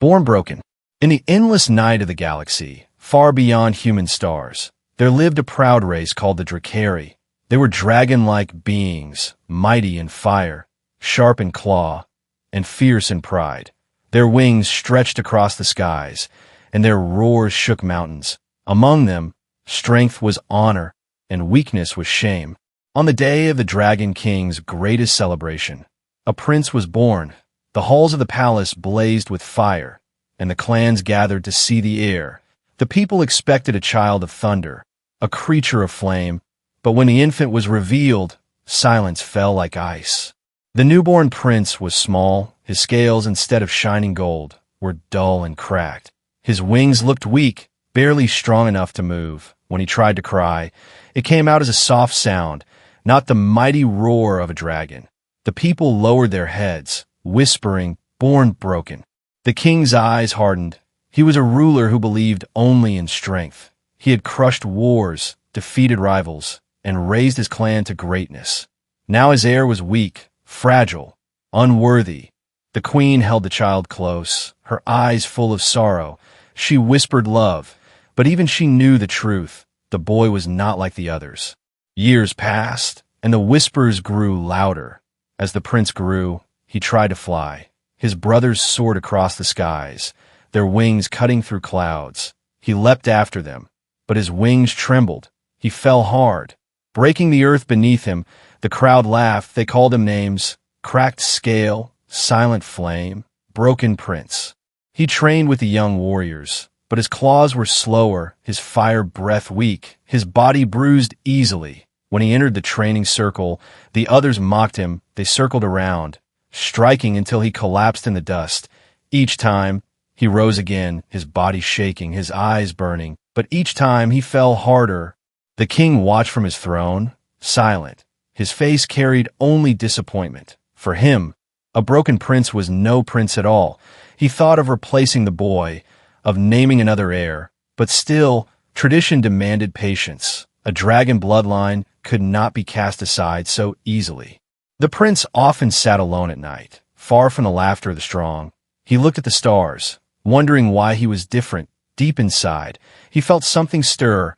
Born broken. In the endless night of the galaxy, far beyond human stars, there lived a proud race called the Drakari. They were dragon-like beings, mighty in fire, sharp in claw, and fierce in pride. Their wings stretched across the skies, and their roars shook mountains. Among them, strength was honor, and weakness was shame. On the day of the Dragon King's greatest celebration, a prince was born. The halls of the palace blazed with fire, and the clans gathered to see the heir. The people expected a child of thunder, a creature of flame, but when the infant was revealed, silence fell like ice. The newborn prince was small. His scales, instead of shining gold, were dull and cracked. His wings looked weak, barely strong enough to move. When he tried to cry, it came out as a soft sound, not the mighty roar of a dragon. The people lowered their heads, whispering, "Born broken." The king's eyes hardened. He was a ruler who believed only in strength. He had crushed wars, defeated rivals, and raised his clan to greatness. Now his heir was weak, fragile, unworthy. The queen held the child close, her eyes full of sorrow. She whispered love, but even she knew the truth. The boy was not like the others. Years passed, and the whispers grew louder. As the prince grew, he tried to fly. His brothers soared across the skies, their wings cutting through clouds. He leapt after them, but his wings trembled. He fell hard, breaking the earth beneath him. The crowd laughed. They called him names: Cracked Scale, Silent Flame, Broken Prince. He trained with the young warriors, but his claws were slower, his fire breath weak, his body bruised easily. When he entered the training circle, the others mocked him. They circled around, striking until he collapsed in the dust. Each time, he rose again, his body shaking, his eyes burning, but each time he fell harder. The king watched from his throne, silent. His face carried only disappointment. For him, a broken prince was no prince at all. He thought of replacing the boy, of naming another heir, but still, tradition demanded patience. A dragon bloodline could not be cast aside so easily. The prince often sat alone at night, far from the laughter of the strong. He looked at the stars, wondering why he was different. Deep inside, he felt something stir,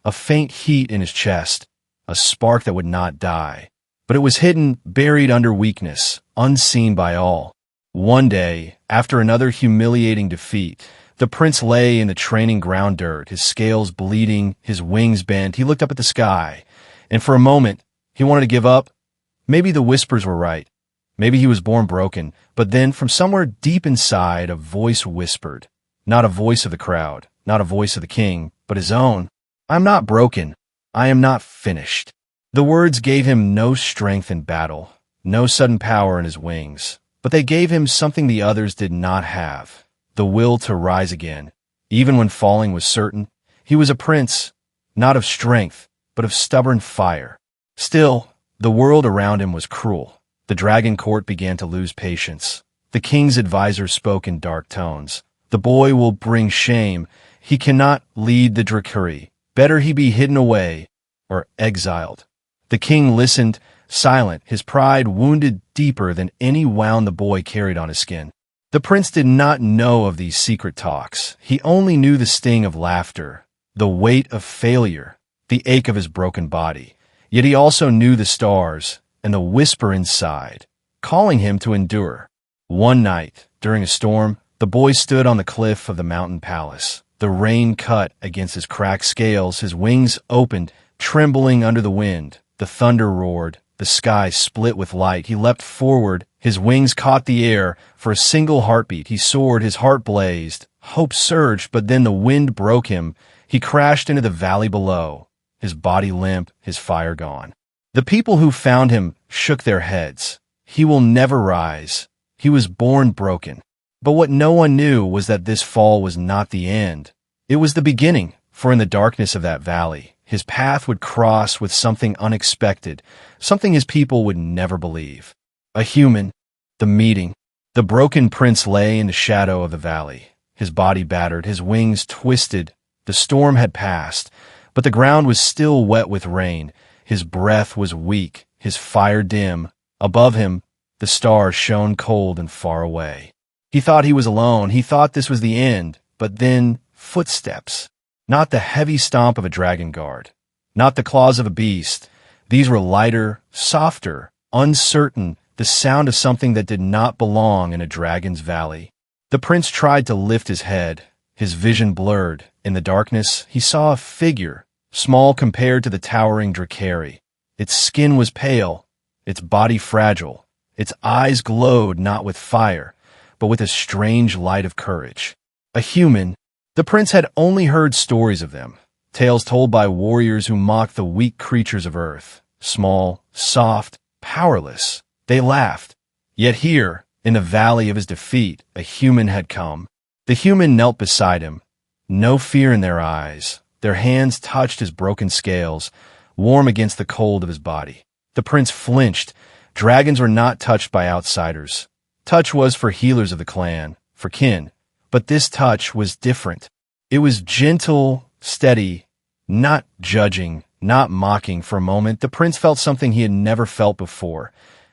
a faint heat in his chest, a spark that would not die. But it was hidden, buried under weakness, unseen by all. One day, after another humiliating defeat, the prince lay in the training ground dirt, his scales bleeding, his wings bent. He looked up at the sky, and for a moment, he wanted to give up. Maybe the whispers were right. Maybe he was born broken. But then, from somewhere deep inside, a voice whispered. Not a voice of the crowd, not a voice of the king, but his own. "I'm not broken. I am not finished." The words gave him no strength in battle, no sudden power in his wings, but they gave him something the others did not have: the will to rise again. Even when falling was certain, he was a prince, not of strength, but of stubborn fire. Still, the world around him was cruel. The dragon court began to lose patience. The king's advisors spoke in dark tones. "The boy will bring shame. He cannot lead the Drakari. Better he be hidden away or exiled." The king listened, silent, his pride wounded deeper than any wound the boy carried on his skin. The prince did not know of these secret talks. He only knew the sting of laughter, the weight of failure, the ache of his broken body. Yet he also knew the stars and the whisper inside, calling him to endure. One night, during a storm, the boy stood on the cliff of the mountain palace. The rain cut against his cracked scales, his wings opened, trembling under the wind. The thunder roared, the sky split with light. He leapt forward, his wings caught the air. For a single heartbeat, he soared, his heart blazed. Hope surged, but then the wind broke him. He crashed into the valley below, his body limp, his fire gone. The people who found him shook their heads. He will never rise. He was born broken. But what no one knew was that this fall was not the end. It was the beginning, for in the darkness of that valley, his path would cross with something unexpected, something his people would never believe. A human. The meeting. The broken prince lay in the shadow of the valley, his body battered, his wings twisted. The storm had passed, but the ground was still wet with rain. His breath was weak, his fire dim. Above him, the stars shone cold and far away. He thought he was alone. He thought this was the end. But then, footsteps. Not the heavy stomp of a dragon guard. Not the claws of a beast. These were lighter, softer, uncertain, the sound of something that did not belong in a dragon's valley. The prince tried to lift his head. His vision blurred. In the darkness, he saw a figure, small compared to the towering Dracari. Its skin was pale, its body fragile. Its eyes glowed not with fire, but with a strange light of courage. A human. The prince had only heard stories of them, tales told by warriors who mocked the weak creatures of earth. Small, soft, powerless. They laughed. Yet here, in the valley of his defeat, a human had come. The human knelt beside him. No fear in their eyes. Their hands touched his broken scales, warm against the cold of his body. The prince flinched. Dragons were not touched by outsiders. Touch was for healers of the clan, for kin. But this touch was different. It was gentle, steady, not judging, not mocking. For a moment, the prince felt something he had never felt before.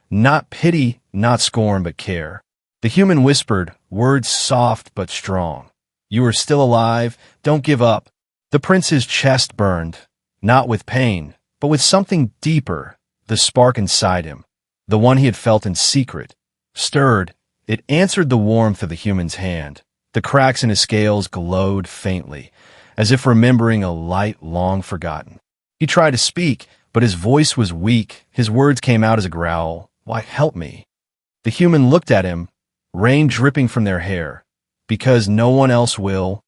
Not pity, not scorn, but care. The human whispered, words soft but strong. You are still alive. Don't give up. The prince's chest burned, not with pain, but with something deeper, the spark inside him, the one he had felt in secret. Stirred, it answered the warmth of the human's hand. The cracks in his scales glowed faintly, as if remembering a light long forgotten. He tried to speak, but his voice was weak. His words came out as a growl. Why, help me. The human looked at him, rain dripping from their hair. Because no one else will.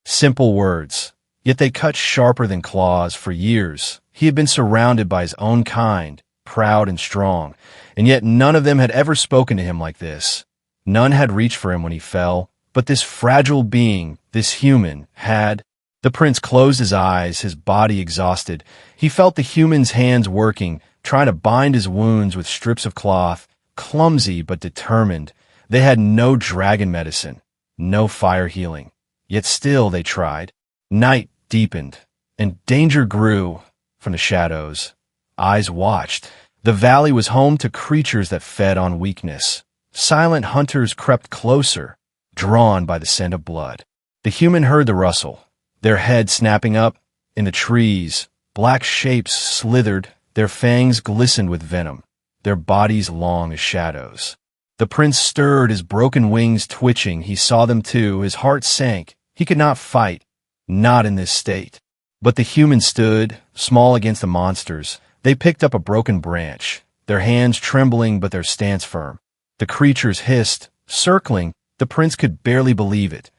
Simple words, yet they cut sharper than claws. For years, he had been surrounded by his own kind, proud and strong, and yet none of them had ever spoken to him like this. None had reached for him when he fell, but this fragile being, this human, had. The prince closed his eyes, his body exhausted. He felt the human's hands working, trying to bind his wounds with strips of cloth, clumsy but determined. They had no dragon medicine, no fire healing. Yet still they tried. Night deepened, and danger grew from the shadows. Eyes watched. The valley was home to creatures that fed on weakness. Silent hunters crept closer, drawn by the scent of blood. The human heard the rustle, their heads snapping up. In the trees, black shapes slithered, their fangs glistened with venom, their bodies long as shadows. The prince stirred, his broken wings twitching. He saw them too. His heart sank. He could not fight, not in this state. But the human stood, small against the monsters. They picked up a broken branch, their hands trembling but their stance firm. The creatures hissed, circling. The prince could barely believe it.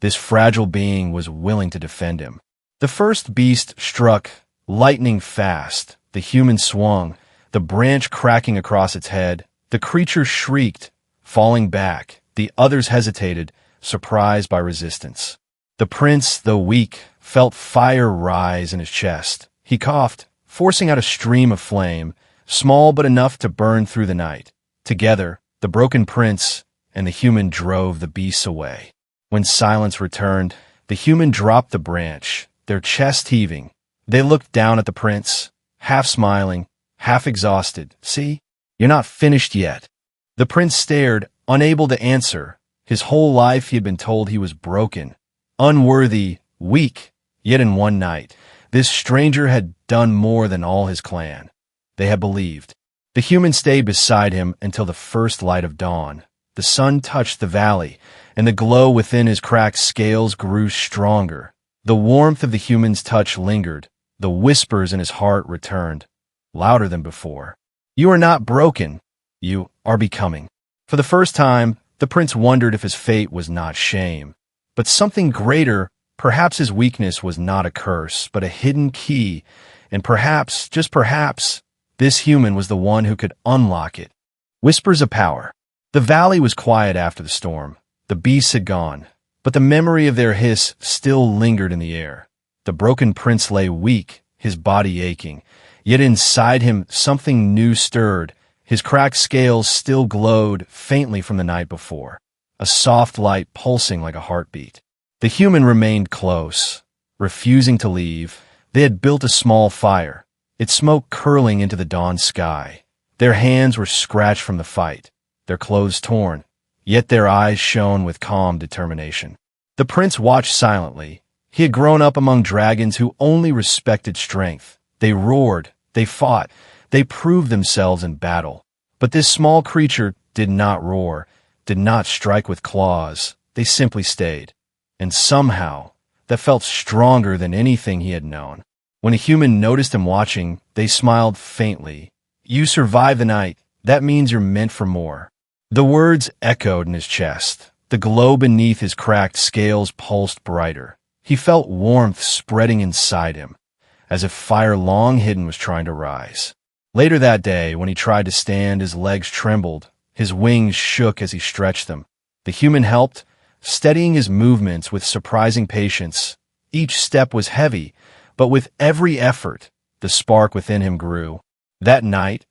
This fragile being was willing to defend him. The first beast struck, lightning fast. The human swung, the branch cracking across its head. The creature shrieked, falling back. The others hesitated, surprised by resistance. The prince, though weak, felt fire rise in his chest. He coughed, forcing out a stream of flame, small but enough to burn through the night. Together, the broken prince and the human drove the beasts away. When silence returned, the human dropped the branch, their chest heaving. They looked down at the prince, half smiling, half exhausted. See? You're not finished yet. The prince stared, unable to answer. His whole life he had been told he was broken, unworthy, weak. Yet in one night, this stranger had done more than all his clan. They had believed. The human stayed beside him until the first light of dawn. The sun touched the valley, and the glow within his cracked scales grew stronger. The warmth of the human's touch lingered. The whispers in his heart returned, louder than before. You are not broken. You are becoming. For the first time, the prince wondered if his fate was not shame, but something greater. Perhaps his weakness was not a curse, but a hidden key, and perhaps, just perhaps, this human was the one who could unlock it. Whispers of power. The valley was quiet after the storm. The beasts had gone, but the memory of their hiss still lingered in the air. The broken prince lay weak, his body aching. Yet inside him something new stirred. His cracked scales still glowed faintly from the night before, a soft light pulsing like a heartbeat. The human remained close, refusing to leave. They had built a small fire, its smoke curling into the dawn sky. Their hands were scratched from the fight, their clothes torn, yet their eyes shone with calm determination. The prince watched silently. He had grown up among dragons who only respected strength. They roared, they fought, they proved themselves in battle. But this small creature did not roar, did not strike with claws. They simply stayed. And somehow, that felt stronger than anything he had known. When a human noticed him watching, they smiled faintly. "You survived the night. That means you're meant for more." The words echoed in his chest. The glow beneath his cracked scales pulsed brighter. He felt warmth spreading inside him, as if fire long hidden was trying to rise. Later that day, when he tried to stand, his legs trembled. His wings shook as he stretched them. The human helped, steadying his movements with surprising patience. Each step was heavy, but with every effort, the spark within him grew. That night,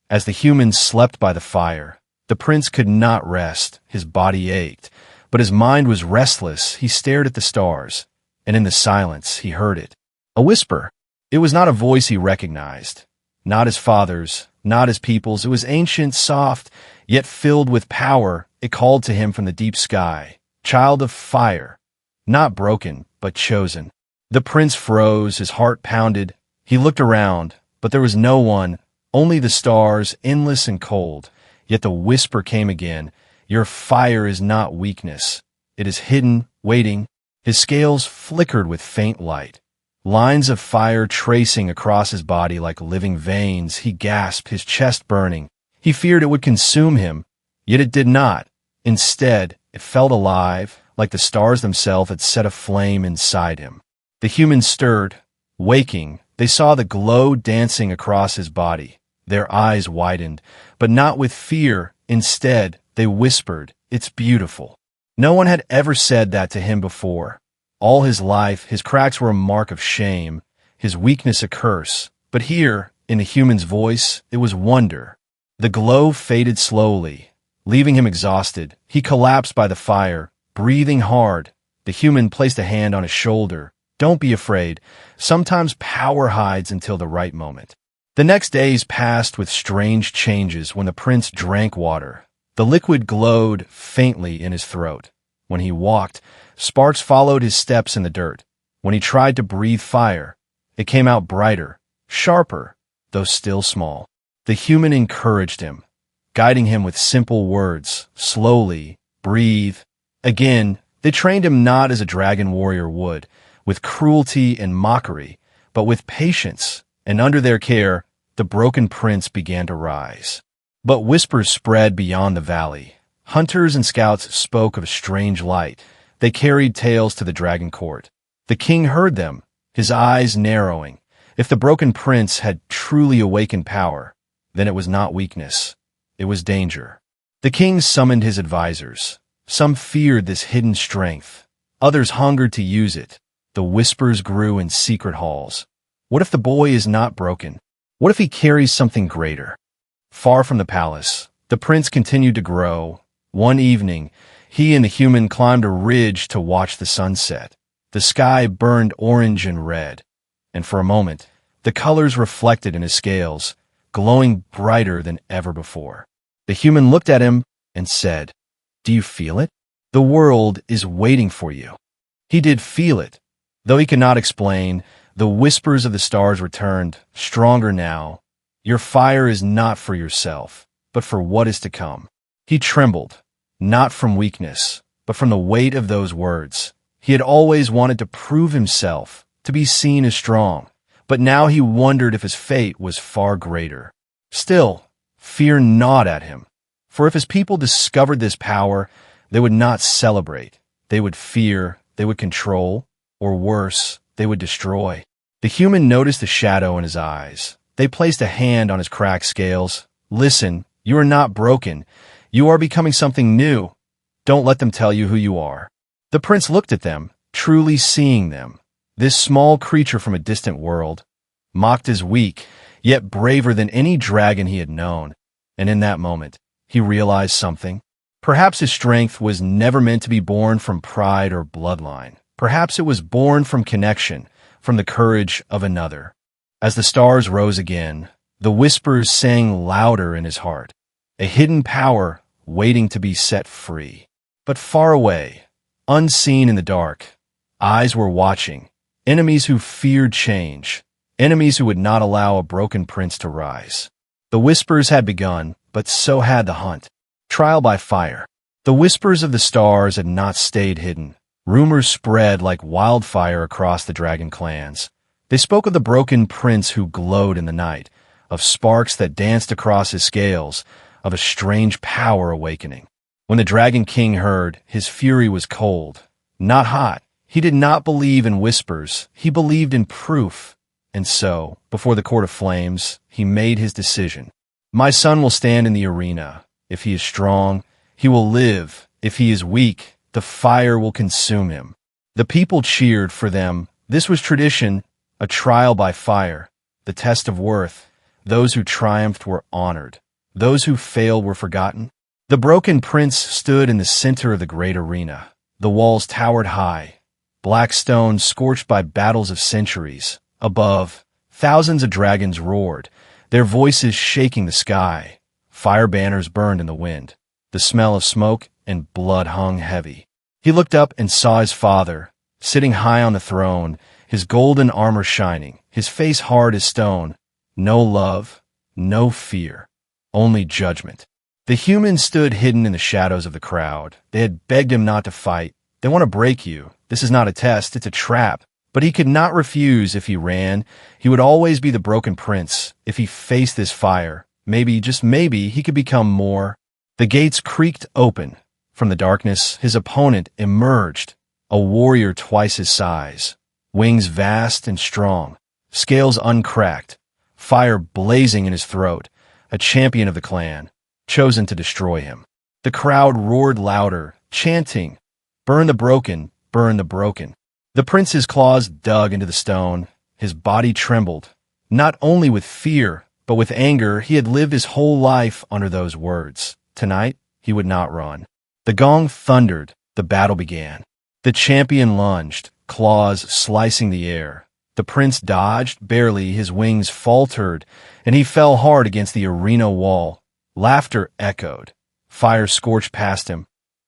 as the human slept by the fire, the prince could not rest. His body ached, but his mind was restless. He stared at the stars, and in the silence he heard it. A whisper. It was not a voice he recognized. Not his father's, not his people's. It was ancient, soft, yet filled with power. It called to him from the deep sky. Child of fire. Not broken, but chosen. The prince froze, his heart pounded. He looked around, but there was no one, only the stars, endless and cold. Yet the whisper came again. Your fire is not weakness. It is hidden, waiting. His scales flickered with faint light. Lines of fire tracing across his body like living veins. He gasped, his chest burning. He feared it would consume him, yet it did not. Instead, it felt alive, like the stars themselves had set a flame inside him. The humans stirred. Waking, they saw the glow dancing across his body. Their eyes widened, but not with fear. Instead, they whispered, "It's beautiful." No one had ever said that to him before. All his life, his cracks were a mark of shame, his weakness a curse. But here, in the human's voice, it was wonder. The glow faded slowly, leaving him exhausted. He collapsed by the fire, breathing hard. The human placed a hand on his shoulder. "Don't be afraid. Sometimes power hides until the right moment." The next days passed with strange changes. When the prince drank water, the liquid glowed faintly in his throat. When he walked, sparks followed his steps in the dirt. When he tried to breathe fire, it came out brighter, sharper, though still small. The human encouraged him, guiding him with simple words. Slowly, breathe. Again, they trained him not as a dragon warrior would, with cruelty and mockery, but with patience. And under their care, the broken prince began to rise. But whispers spread beyond the valley. Hunters and scouts spoke of a strange light. They carried tales to the dragon court. The king heard them, his eyes narrowing. If the broken prince had truly awakened power, then it was not weakness. It was danger. The king summoned his advisors. Some feared this hidden strength. Others hungered to use it. The whispers grew in secret halls. What if the boy is not broken? What if he carries something greater? Far from the palace, the prince continued to grow. One evening, he and the human climbed a ridge to watch the sunset. The sky burned orange and red, and for a moment, the colors reflected in his scales, glowing brighter than ever before. The human looked at him and said, "Do you feel it? The world is waiting for you." He did feel it. Though he could not explain, the whispers of the stars returned, stronger now. Your fire is not for yourself, but for what is to come. He trembled, not from weakness, but from the weight of those words. He had always wanted to prove himself, to be seen as strong, but now he wondered if his fate was far greater. Still, fear gnawed at him, for if his people discovered this power, they would not celebrate. They would fear, they would control, or worse, they would destroy. The human noticed a shadow in his eyes. They placed a hand on his cracked scales. "Listen, you are not broken. You are becoming something new. Don't let them tell you who you are." The prince looked at them, truly seeing them. This small creature from a distant world, mocked as weak, yet braver than any dragon he had known. And in that moment, he realized something. Perhaps his strength was never meant to be born from pride or bloodline. Perhaps it was born from connection, from the courage of another. As the stars rose again, the whispers sang louder in his heart. A hidden power, waiting to be set free. But far away, unseen in the dark, eyes were watching, enemies who feared change, enemies who would not allow a broken prince to rise. The whispers had begun, but so had the hunt. Trial by fire. The whispers of the stars had not stayed hidden. Rumors spread like wildfire across the dragon clans. They spoke of the broken prince who glowed in the night, of sparks that danced across his scales, of a strange power awakening. When the Dragon King heard, his fury was cold, not hot. He did not believe in whispers, he believed in proof. And so, before the court of flames, he made his decision. My son will stand in the arena. If he is strong, he will live. If he is weak, the fire will consume him. The people cheered for them. This was tradition, a trial by fire, the test of worth. Those who triumphed were honored. Those who failed were forgotten. The broken prince stood in the center of the great arena. The walls towered high, black stone scorched by battles of centuries. Above, thousands of dragons roared, their voices shaking the sky. Fire banners burned in the wind. The smell of smoke and blood hung heavy. He looked up and saw his father, sitting high on the throne, his golden armor shining, his face hard as stone. No love, no fear, only judgment. The humans stood hidden in the shadows of the crowd. They had begged him not to fight. They want to break you. This is not a test, it's a trap. But he could not refuse. If he ran, he would always be the broken prince. If he faced this fire, maybe, just maybe, he could become more. The gates creaked open. From the darkness, his opponent emerged, a warrior twice his size, wings vast and strong, scales uncracked, fire blazing in his throat, a champion of the clan, chosen to destroy him. The crowd roared louder, chanting, "Burn the broken, burn the broken." The prince's claws dug into the stone. His body trembled, not only with fear, but with anger. He had lived his whole life under those words. Tonight, he would not run. The gong thundered. The battle began. The champion lunged, claws slicing the air. The prince dodged, barely, his wings faltered, and he fell hard against the arena wall. Laughter echoed. Fire scorched past him,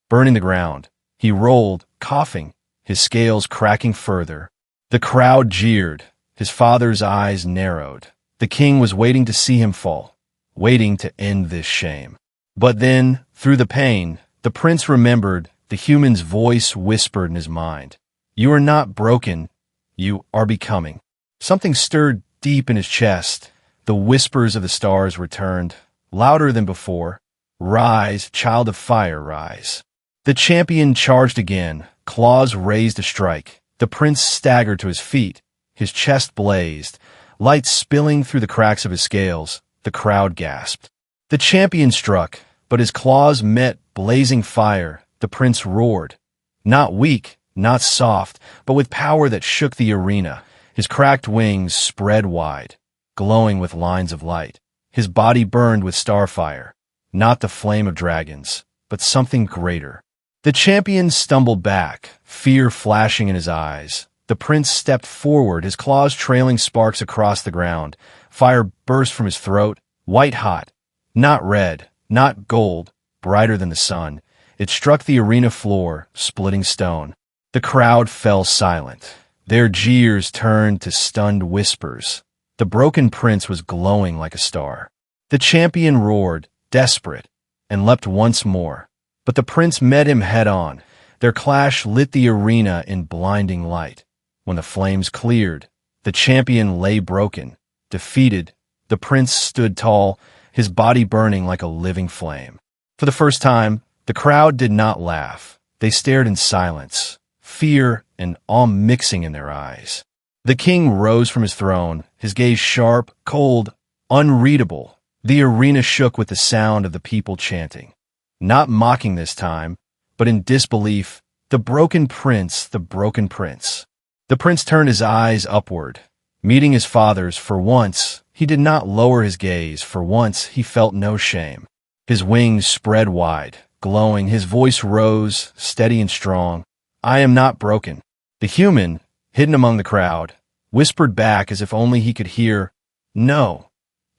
burning the ground. He rolled, coughing, his scales cracking further. The crowd jeered. His father's eyes narrowed. The king was waiting to see him fall, waiting to end this shame. But then, through the pain, the prince remembered. The human's voice whispered in his mind, "You are not broken. You are becoming." Something stirred deep in his chest. The whispers of the stars returned, louder than before. "Rise, child of fire, rise." The champion charged again, claws raised to strike. The prince staggered to his feet, his chest blazed, light spilling through the cracks of his scales. The crowd gasped. The champion struck, but his claws met blazing fire. The prince roared, not weak, not soft, but with power that shook the arena. His cracked wings spread wide, glowing with lines of light. His body burned with starfire, not the flame of dragons, but something greater. The champion stumbled back, fear flashing in his eyes. The prince stepped forward, his claws trailing sparks across the ground. Fire burst from his throat, white hot, not red, not gold, brighter than the sun. It struck the arena floor, splitting stone. The crowd fell silent. Their jeers turned to stunned whispers. The broken prince was glowing like a star. The champion roared, desperate, and leapt once more. But the prince met him head-on. Their clash lit the arena in blinding light. When the flames cleared, the champion lay broken, defeated. The prince stood tall, his body burning like a living flame. For the first time, the crowd did not laugh. They stared in silence, fear and awe mixing in their eyes. The king rose from his throne, his gaze sharp, cold, unreadable. The arena shook with the sound of the people chanting. Not mocking this time, but in disbelief. "The broken prince, the broken prince." The prince turned his eyes upward, meeting his father's. For once, he did not lower his gaze. For once, he felt no shame. His wings spread wide, glowing. His voice rose, steady and strong. "I am not broken." The human, hidden among the crowd, whispered back as if only he could hear, "No,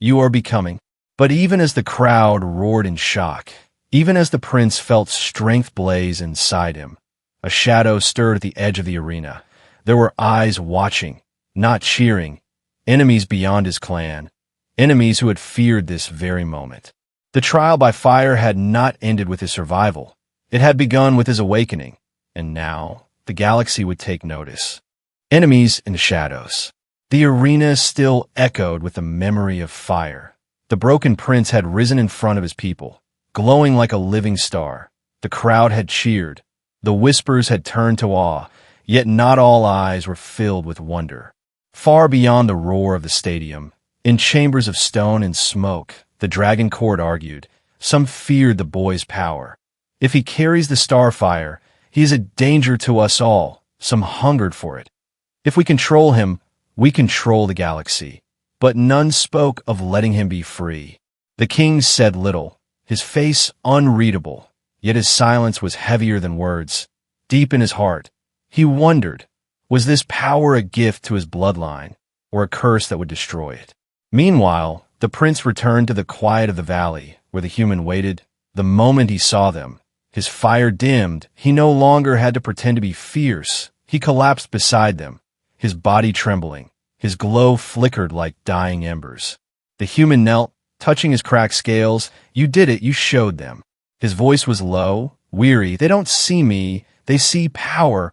you are becoming." But even as the crowd roared in shock, Even as the prince felt strength blaze inside him, a shadow stirred at the edge of the arena. There were eyes watching, not cheering, enemies beyond his clan, enemies who had feared this very moment. The trial by fire had not ended with his survival. It had begun with his awakening, and now the galaxy would take notice. Enemies in the shadows. The arena still echoed with the memory of fire. The broken prince had risen in front of his people, glowing like a living star. The crowd had cheered. The whispers had turned to awe, yet not all eyes were filled with wonder. Far beyond the roar of the stadium, in chambers of stone and smoke, the dragon court argued. Some feared the boy's power. If he carries the starfire, he is a danger to us all. Some hungered for it. If we control him, we control the galaxy. But none spoke of letting him be free. The king said little, his face unreadable, yet his silence was heavier than words. Deep in his heart, he wondered, was this power a gift to his bloodline, or a curse that would destroy it? Meanwhile, the prince returned to the quiet of the valley, where the human waited. The moment he saw them, his fire dimmed. He no longer had to pretend to be fierce. He collapsed beside them, his body trembling. His glow flickered like dying embers. The human knelt, touching his cracked scales. You did it, you showed them. His voice was low, weary. They don't see me, they see power.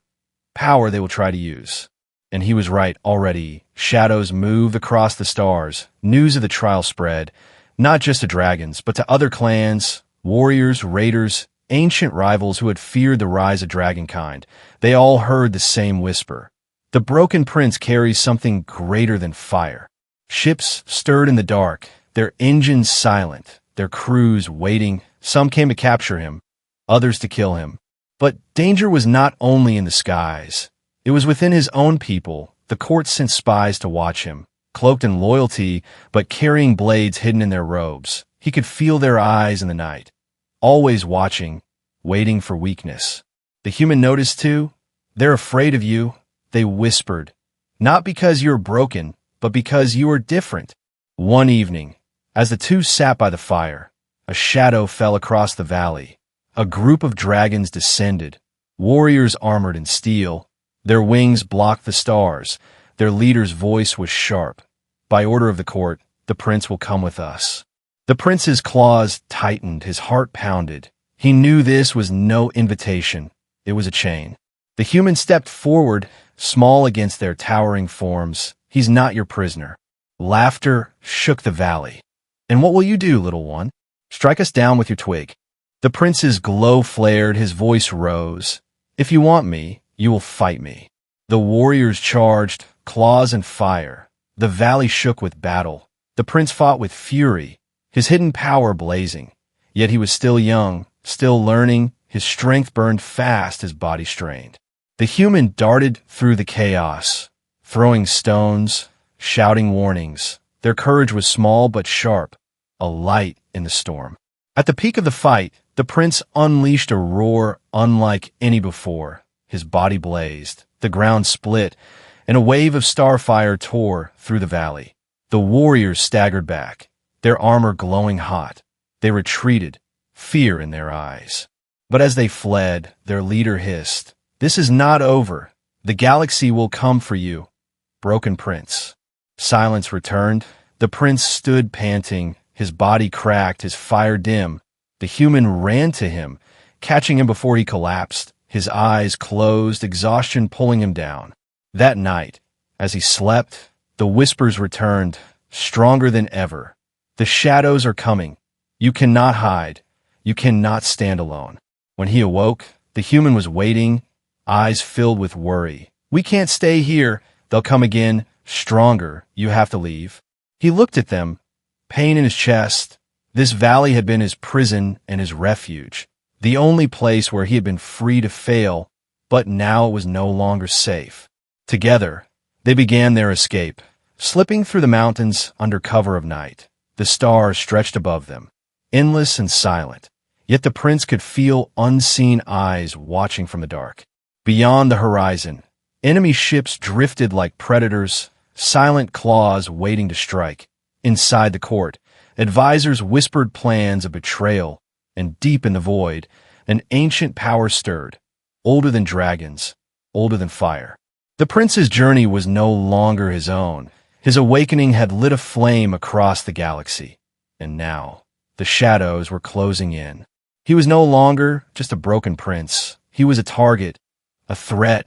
Power they will try to use. And he was right already. Shadows moved across the stars. News of the trial spread, not just to dragons, but to other clans, warriors, raiders, ancient rivals who had feared the rise of dragonkind. They all heard the same whisper. The broken prince carries something greater than fire. Ships stirred in the dark, their engines silent, their crews waiting. Some came to capture him, others to kill him. But danger was not only in the skies. It was within his own people. The court sent spies to watch him, cloaked in loyalty, but carrying blades hidden in their robes. He could feel their eyes in the night, always watching, waiting for weakness. The human noticed too. They're afraid of you. They whispered, not because you're broken, but because you are different. One evening, as the two sat by the fire, a shadow fell across the valley. A group of dragons descended, warriors armored in steel. Their wings blocked the stars. Their leader's voice was sharp. By order of the court, the prince will come with us. The prince's claws tightened, his heart pounded. He knew this was no invitation. It was a chain. The human stepped forward, small against their towering forms. He's not your prisoner. Laughter shook the valley. And what will you do, little one? Strike us down with your twig. The prince's glow flared, his voice rose. If you want me, you will fight me. The warriors charged, claws and fire. The valley shook with battle. The prince fought with fury, his hidden power blazing. Yet he was still young, still learning. His strength burned fast, his body strained. The human darted through the chaos, throwing stones, shouting warnings. Their courage was small but sharp, a light in the storm. At the peak of the fight, the prince unleashed a roar unlike any before. His body blazed, the ground split, and a wave of starfire tore through the valley. The warriors staggered back, their armor glowing hot. They retreated, fear in their eyes. But as they fled, their leader hissed, "This is not over. The galaxy will come for you, broken prince." Silence returned. The prince stood panting, his body cracked, his fire dim. The human ran to him, catching him before he collapsed, his eyes closed, exhaustion pulling him down. That night, as he slept, the whispers returned, stronger than ever. The shadows are coming. You cannot hide. You cannot stand alone. When he awoke, the human was waiting, eyes filled with worry. "We can't stay here. They'll come again, stronger. You have to leave." He looked at them, pain in his chest. This valley had been his prison and his refuge, the only place where he had been free to fail, but now it was no longer safe. Together, they began their escape, slipping through the mountains under cover of night. The stars stretched above them, endless and silent, yet the prince could feel unseen eyes watching from the dark. Beyond the horizon, enemy ships drifted like predators, silent claws waiting to strike. Inside the court, advisors whispered plans of betrayal, and deep in the void, an ancient power stirred, older than dragons, older than fire. The prince's journey was no longer his own. His awakening had lit a flame across the galaxy, and now the shadows were closing in. He was no longer just a broken prince. He was a target, a threat,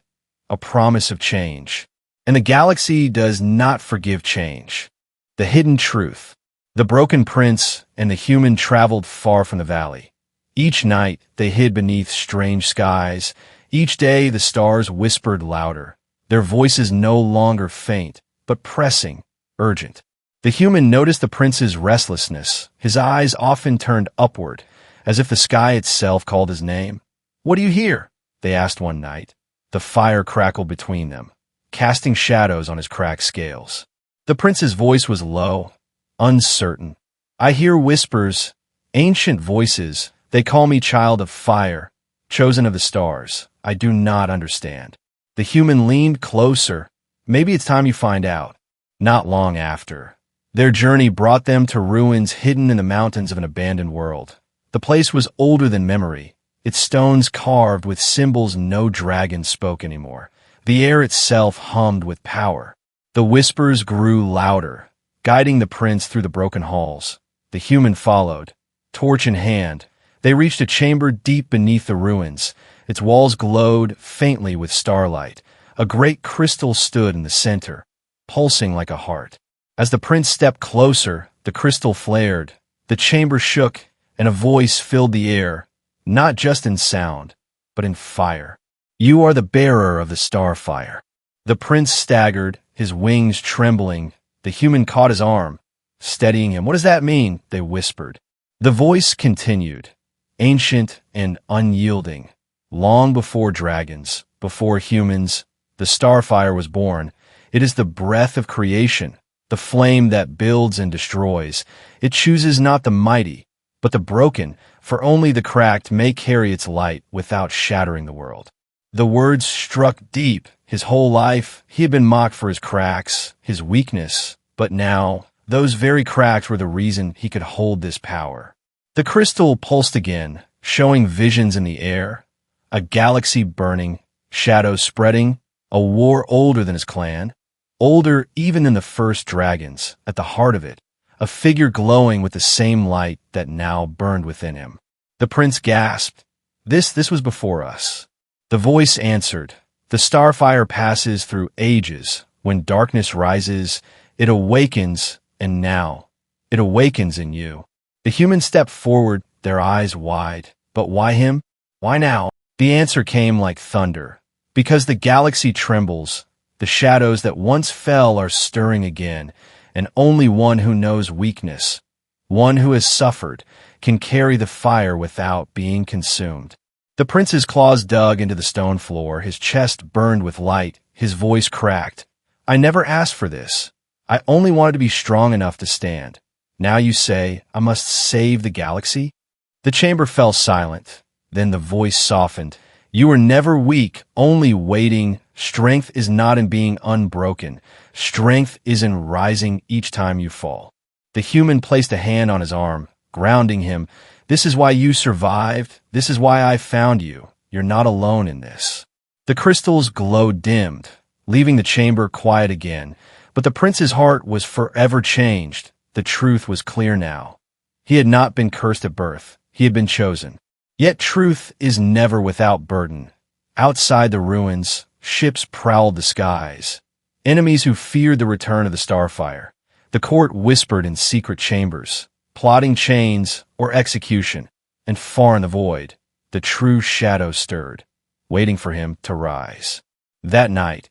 a promise of change. And the galaxy does not forgive change. The hidden truth. The broken prince and the human traveled far from the valley. Each night they hid beneath strange skies. Each day the stars whispered louder, their voices no longer faint, but pressing, urgent. The human noticed the prince's restlessness. His eyes often turned upward, as if the sky itself called his name. "What do you hear?" they asked one night. The fire crackled between them, casting shadows on his cracked scales. The prince's voice was low, uncertain. "I hear whispers, ancient voices. They call me child of fire, chosen of the stars. I do not understand." The human leaned closer. "Maybe it's time you find out." Not long after, their journey brought them to ruins hidden in the mountains of an abandoned world. The place was older than memory, its stones carved with symbols no dragon spoke anymore. The air itself hummed with power. The whispers grew louder, guiding the prince through the broken halls. The human followed, torch in hand. They reached a chamber deep beneath the ruins. Its walls glowed faintly with starlight. A great crystal stood in the center, pulsing like a heart. As the prince stepped closer, the crystal flared. The chamber shook, and a voice filled the air, not just in sound, but in fire. "You are the bearer of the starfire." The prince staggered, his wings trembling. The human caught his arm, steadying him. "What does that mean?" they whispered. The voice continued, ancient and unyielding. "Long before dragons, before humans, the starfire was born. It is the breath of creation, the flame that builds and destroys. It chooses not the mighty, but the broken, for only the cracked may carry its light without shattering the world." The words struck deep. His whole life, he had been mocked for his cracks, his weakness, but now, those very cracks were the reason he could hold this power. The crystal pulsed again, showing visions in the air, a galaxy burning, shadows spreading, a war older than his clan, older even than the first dragons. At the heart of it, a figure glowing with the same light that now burned within him. The prince gasped. This was before us." The voice answered, "The starfire passes through ages. When darkness rises, it awakens, and now, it awakens in you." The humans stepped forward, their eyes wide. But why him? Why now? The answer came like thunder. Because the galaxy trembles, the shadows that once fell are stirring again, and only one who knows weakness, one who has suffered, can carry the fire without being consumed. The prince's claws dug into the stone floor, his chest burned with light, his voice cracked. "I never asked for this. I only wanted to be strong enough to stand. Now you say I must save the galaxy?" The chamber fell silent. Then the voice softened. "You were never weak, only waiting. Strength is not in being unbroken. Strength is in rising each time you fall." The human placed a hand on his arm, grounding him. "This is why you survived. This is why I found you. You're not alone in this." The crystal's glow dimmed, leaving the chamber quiet again. But the prince's heart was forever changed. The truth was clear now. He had not been cursed at birth. He had been chosen. Yet truth is never without burden. Outside the ruins, ships prowled the skies. Enemies who feared the return of the starfire. The court whispered in secret chambers, plotting chains or execution. And far in the void, the true shadow stirred, waiting for him to rise. That night,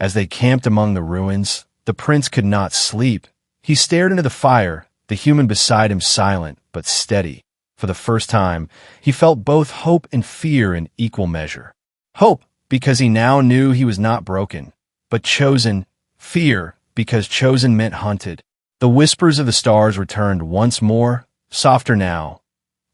as they camped among the ruins, the prince could not sleep. He stared into the fire, the human beside him silent but steady. For the first time, he felt both hope and fear in equal measure. Hope, because he now knew he was not broken, but chosen. Fear, because chosen meant hunted. The whispers of the stars returned once more, softer now,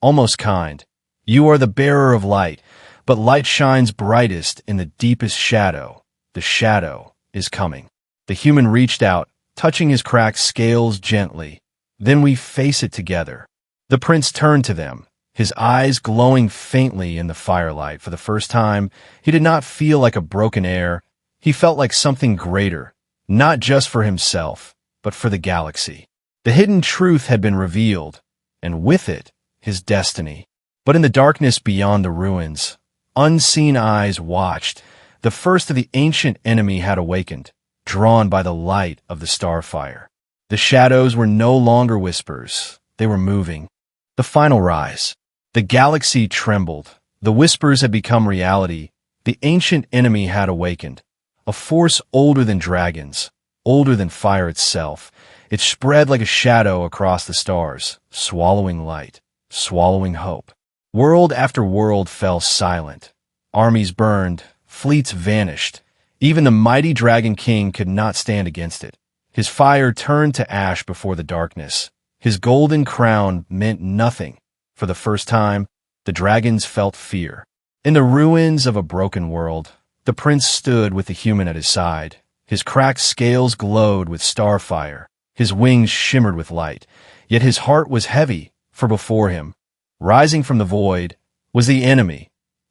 almost kind. "You are the bearer of light, but light shines brightest in the deepest shadow. The shadow is coming." The human reached out, touching his cracked scales gently. "Then we face it together." The prince turned to them, his eyes glowing faintly in the firelight. For the first time, he did not feel like a broken air. He felt like something greater, not just for himself, but for the galaxy. The hidden truth had been revealed, and with it, his destiny. But in the darkness beyond the ruins, unseen eyes watched. The first of the ancient enemy had awakened, drawn by the light of the starfire. The shadows were no longer whispers. They were moving. The final rise. The galaxy trembled. The whispers had become reality. The ancient enemy had awakened. A force older than dragons, older than fire itself. It spread like a shadow across the stars, swallowing light, swallowing hope. World after world fell silent. Armies burned, fleets vanished. Even the mighty Dragon King could not stand against it. His fire turned to ash before the darkness. His golden crown meant nothing. For the first time, the dragons felt fear. In the ruins of a broken world, the prince stood with the human at his side. His cracked scales glowed with starfire. His wings shimmered with light. Yet his heart was heavy, for before him, rising from the void, was the enemy.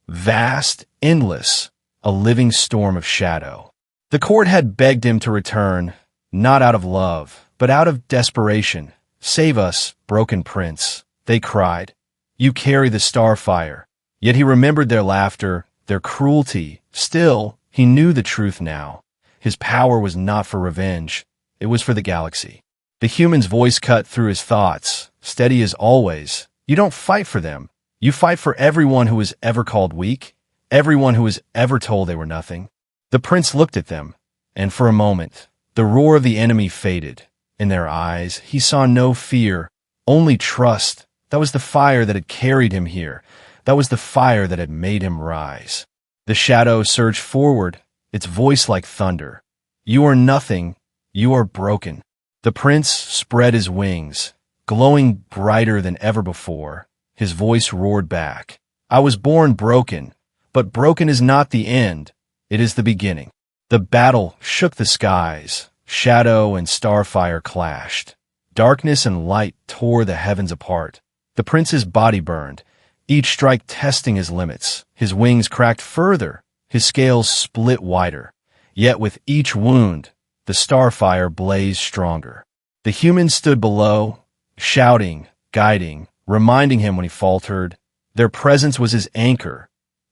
Vast, endless, a living storm of shadow. The court had begged him to return, not out of love, but out of desperation. "Save us, broken prince," they cried. "You carry the starfire." Yet he remembered their laughter, their cruelty. Still, he knew the truth now. His power was not for revenge. It was for the galaxy. The human's voice cut through his thoughts, steady as always. "You don't fight for them. You fight for everyone who was ever called weak, everyone who was ever told they were nothing." The prince looked at them, and for a moment, the roar of the enemy faded. In their eyes, he saw no fear, only trust. That was the fire that had carried him here. That was the fire that had made him rise. The shadow surged forward, its voice like thunder. "You are nothing. You are broken." The prince spread his wings, glowing brighter than ever before. His voice roared back. "I was born broken, but broken is not the end. It is the beginning." The battle shook the skies. Shadow and starfire clashed. Darkness and light tore the heavens apart. The prince's body burned, each strike testing his limits. His wings cracked further, his scales split wider. Yet with each wound, the starfire blazed stronger. The human stood below, shouting, guiding, reminding him when he faltered. Their presence was his anchor.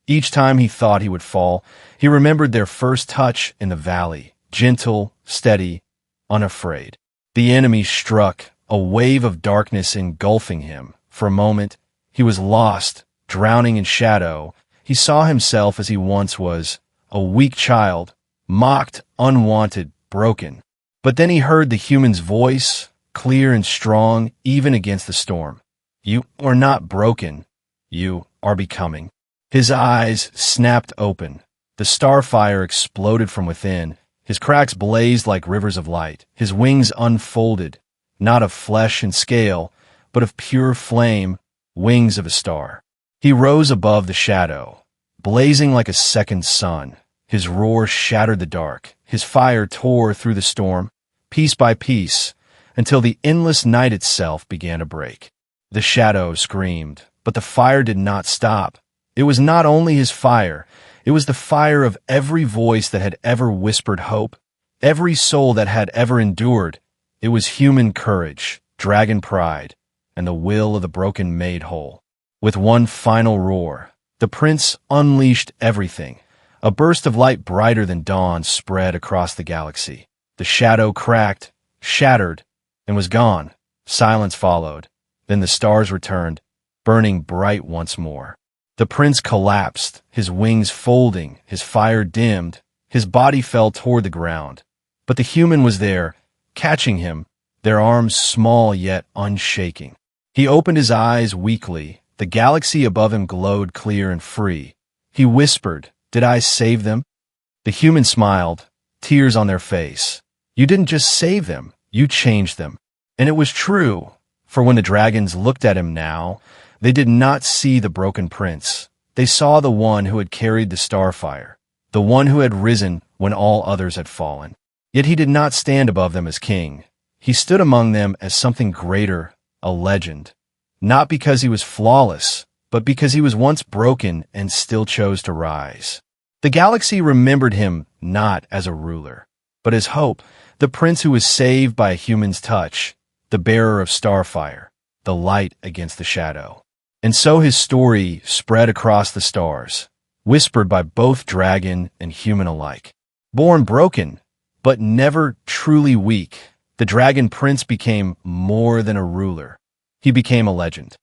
Each time he thought he would fall, he remembered their first touch in the valley. Gentle, steady, unafraid. The enemy struck, a wave of darkness engulfing him. For a moment, he was lost, drowning in shadow. He saw himself as he once was, a weak child, mocked, unwanted, broken. But then he heard the human's voice, clear and strong, even against the storm. "You are not broken. You are becoming." His eyes snapped open. The starfire exploded from within. His cracks blazed like rivers of light. His wings unfolded, not of flesh and scale, but of pure flame, wings of a star. He rose above the shadow, blazing like a second sun. His roar shattered the dark. His fire tore through the storm, piece by piece, until the endless night itself began to break. The shadow screamed, but the fire did not stop. It was not only his fire, it was the fire of every voice that had ever whispered hope, every soul that had ever endured. It was human courage, dragon pride, and the will of the broken maid whole. With one final roar, the prince unleashed everything. A burst of light brighter than dawn spread across the galaxy. The shadow cracked, shattered, and was gone. Silence followed. Then the stars returned, burning bright once more. The prince collapsed, his wings folding, his fire dimmed, his body fell toward the ground. But the human was there, catching him, their arms small yet unshaking. He opened his eyes weakly. The galaxy above him glowed clear and free. He whispered, "Did I save them?" The human smiled, tears on their face. "You didn't just save them, you changed them." And it was true, for when the dragons looked at him now, they did not see the broken prince. They saw the one who had carried the starfire, the one who had risen when all others had fallen. Yet he did not stand above them as king. He stood among them as something greater, a legend. not because he was flawless, but because he was once broken and still chose to rise. The galaxy remembered him not as a ruler, but as hope, the prince who was saved by a human's touch, the bearer of starfire, the light against the shadow. And so his story spread across the stars, whispered by both dragon and human alike. Born broken, but never truly weak, the dragon prince became more than a ruler. He became a legend.